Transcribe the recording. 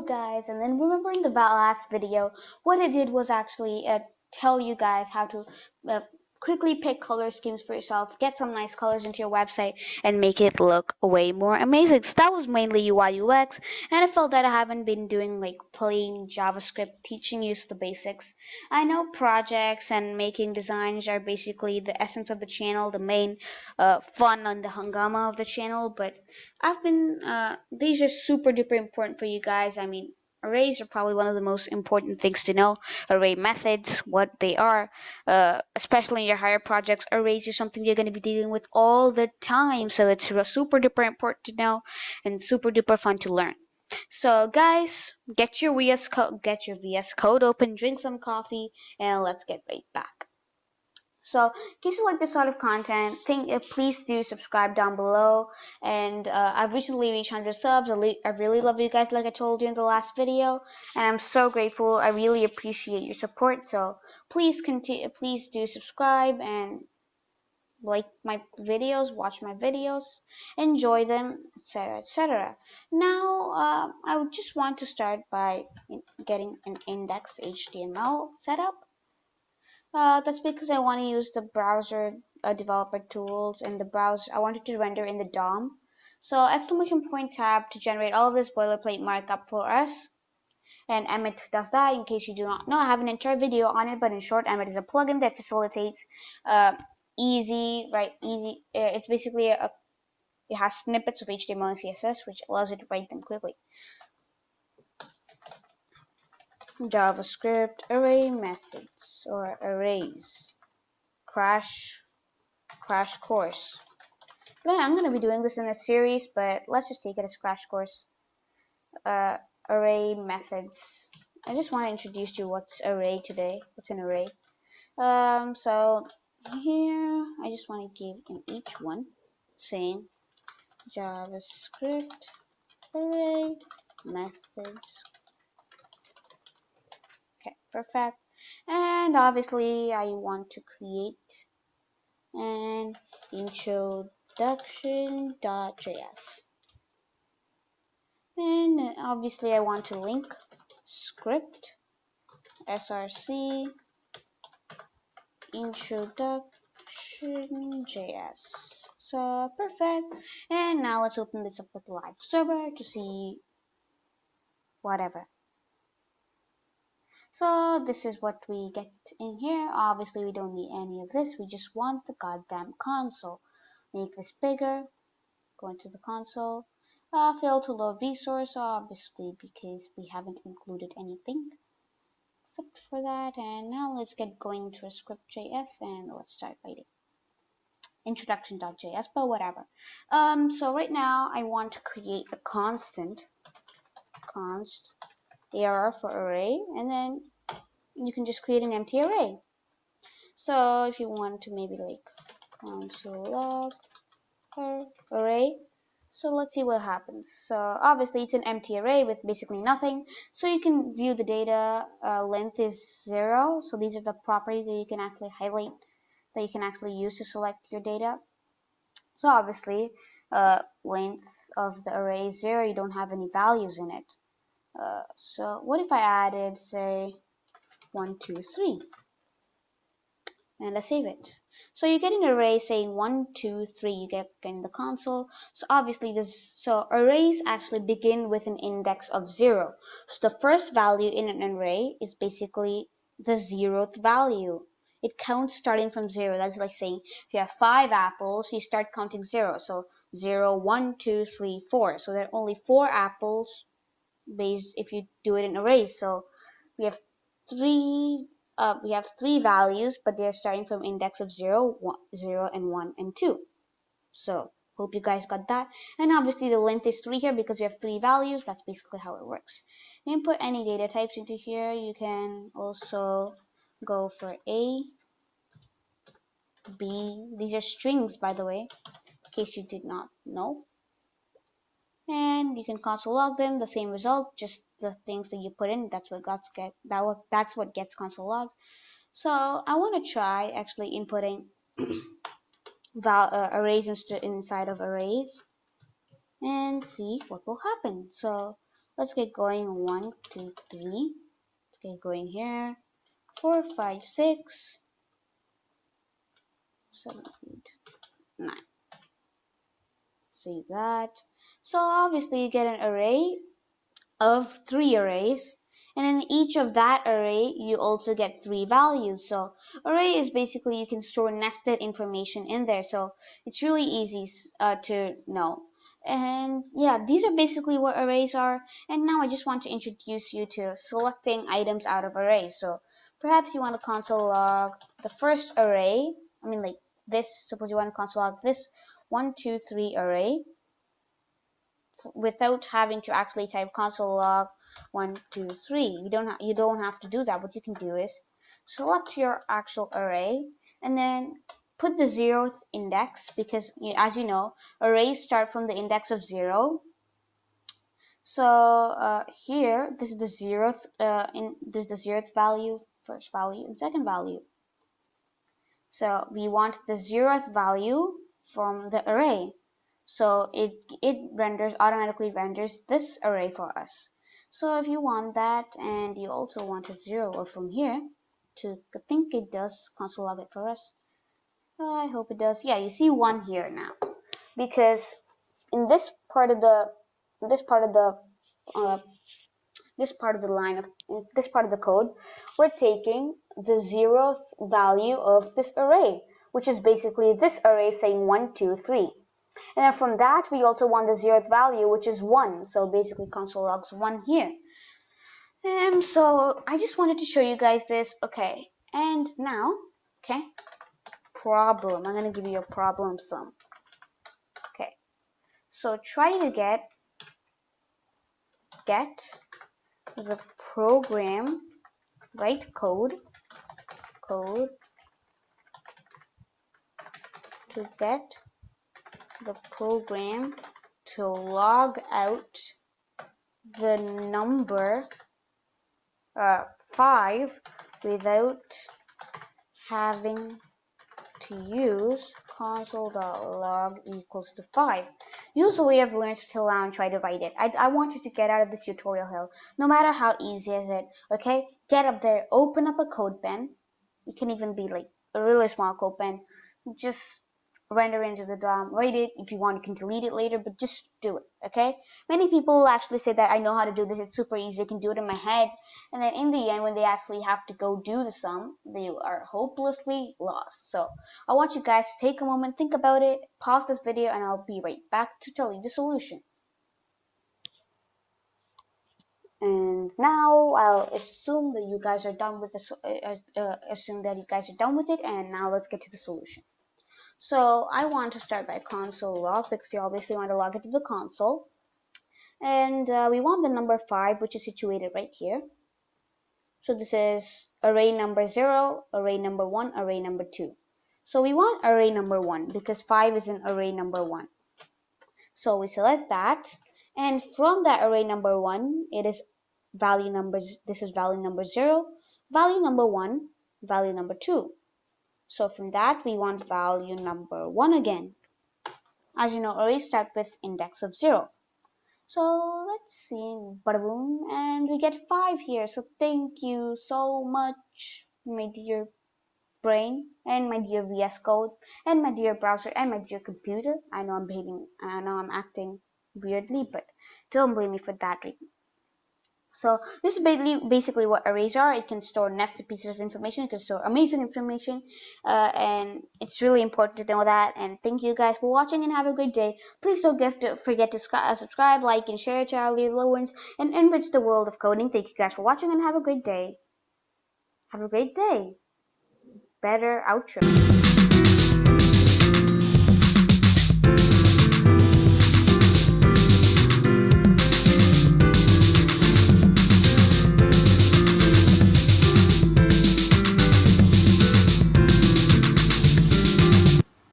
guys, and then remember in the last video, what I did was actually tell you guys how to uh, quickly pick color schemes for yourself, get some nice colors into your website, and make it look way more amazing. So that was mainly UI UX, and I felt that I haven't been doing like plain JavaScript, teaching you the basics. I know projects and making designs are basically the essence of the channel, the main fun and the hangama of the channel, but these are super duper important for you guys. I mean, arrays are probably one of the most important things to know. Array methods, what they are, especially in your higher projects. Arrays are something you're going to be dealing with all the time, so it's super duper important to know and super duper fun to learn. So guys, get your VS Code open, drink some coffee, and let's get right back. So, in case you like this sort of content, please do subscribe down below. And I've recently reached 100 subs. I really love you guys, like I told you in the last video, and I'm so grateful. I really appreciate your support. So please do subscribe and like my videos, watch my videos, enjoy them, etc., etc. Now, I would just want to start by getting an index HTML set up. That's because I want to use the browser developer tools in the browser. I wanted to render in the DOM. So exclamation point tab to generate all of this boilerplate markup for us. And Emmet does that. In case you do not know, I have an entire video on it, but in short, Emmet is a plugin that facilitates easy. It's basically it has snippets of HTML and CSS, which allows you to write them quickly. JavaScript array methods or arrays. Crash course. Yeah, I'm gonna be doing this in a series, but let's just take it as crash course. Array methods. I just want to introduce you what's array today. What's an array? So here I just want to give in each one saying JavaScript array methods. Okay, perfect. And obviously I want to create an introduction.js. And obviously I want to link script src introduction.js. So perfect. And now let's open this up with live server to see whatever. So this is what we get in here. Obviously we don't need any of this. We just want the goddamn console. Make this bigger. Go into the console. Fail to load resource, obviously, because we haven't included anything except for that. And now let's get going to a script.js and let's start writing introduction.js, but whatever. So right now I want to create a const arr for array, and then you can just create an empty array. So if you want to maybe like console log array. So let's see what happens. So obviously it's an empty array with basically nothing. So you can view the data. Length is 0. So these are the properties that you can actually highlight, that you can actually use to select your data. So obviously length of the array is 0. You don't have any values in it. So what if I added, say, 1, 2, 3? And let's save it. So you get an array saying 1, 2, 3. You get in the console. So obviously arrays actually begin with an index of 0. So the first value in an array is basically the 0th value. It counts starting from 0. That's like saying if you have 5 apples, you start counting 0. So 0, 1, 2, 3, 4. So there are only 4 apples based if you do it in arrays. So we have three values, but they're starting from index of 0, 0, and 1, and 2. So hope you guys got that. And obviously the length is 3 here because we have 3 values. That's basically how it works. You can put any data types into here. You can also go for A, B. These are strings, by the way, in case you did not know. And you can console log them, the same result, just the things that you put in, that's what gets console logged. So I want to try actually inputting arrays inside of arrays and see what will happen. So Let's get going. 1, 2, 3. Let's get going here. 4, 5, 6, 7, 8, 9. Save that. So obviously you get an array of 3 arrays, and in each of that array you also get 3 values. So array is basically you can store nested information in there, so it's really easy to know. And yeah, these are basically what arrays are. And now I just want to introduce you to selecting items out of arrays. So perhaps you want to console log the first array. I mean, like this, suppose you want to console log this 1, 2, 3 array without having to actually type console log 1, 2, 3. You don't have to do that. What you can do is select your actual array and then put the 0th index, because as you know, arrays start from the index of 0. So here this is the 0th this is the 0th value, first value, and second value. So we want the 0th value from the array. So it automatically renders this array for us. So if you want that and you also want a 0 from here, I think it does console log it for us. I hope it does. Yeah, you see 1 here now, because in this part of the uh, this part of the code, we're taking the 0th value of this array, which is basically this array saying 1, 2, 3. And then from that, we also want the 0th value, which is 1. So basically console logs 1 here. So I just wanted to show you guys this. Okay, and now, okay, problem. I'm going to give you a problem sum. Okay, so try to get the program, write code to get the program to log out the number 5 without having to use console.log equals to 5. Use the way I've learned till now and try to write it. I want you to get out of this tutorial hill, no matter how easy is it, okay? Get up there, open up a code pen. It can even be like a really small code pen. Just render into the DOM, write it. If you want, you can delete it later, but just do it, okay? Many people actually say that I know how to do this, it's super easy, I can do it in my head. And then in the end, when they actually have to go do the sum, they are hopelessly lost. So I want you guys to take a moment, think about it, pause this video, and I'll be right back to tell you the solution. And now I'll assume that you guys are done with it, and now let's get to the solution. So I want to start by console log, because you obviously want to log it to the console. And we want the number 5, which is situated right here. So this is array number 0, array number 1, array number 2. So we want array number 1 because 5 is in array number 1. So we select that, and from that array number 1, it is value numbers. This is value number 0, value number 1, value number 2. So from that, we want value number 1 again. As you know, arrays start with index of 0. So let's see, bada boom, and we get 5 here. So thank you so much, my dear brain, and my dear VS Code, and my dear browser, and my dear computer. I know I'm acting weirdly, but don't blame me for that. So this is basically what arrays are. It can store nested pieces of information. It can store amazing information, and it's really important to know that. And thank you guys for watching, and have a great day. Please don't forget to subscribe, like, and share to our little ones, and enrich the world of coding. Thank you guys for watching, and have a great day. Have a great day. Better outro.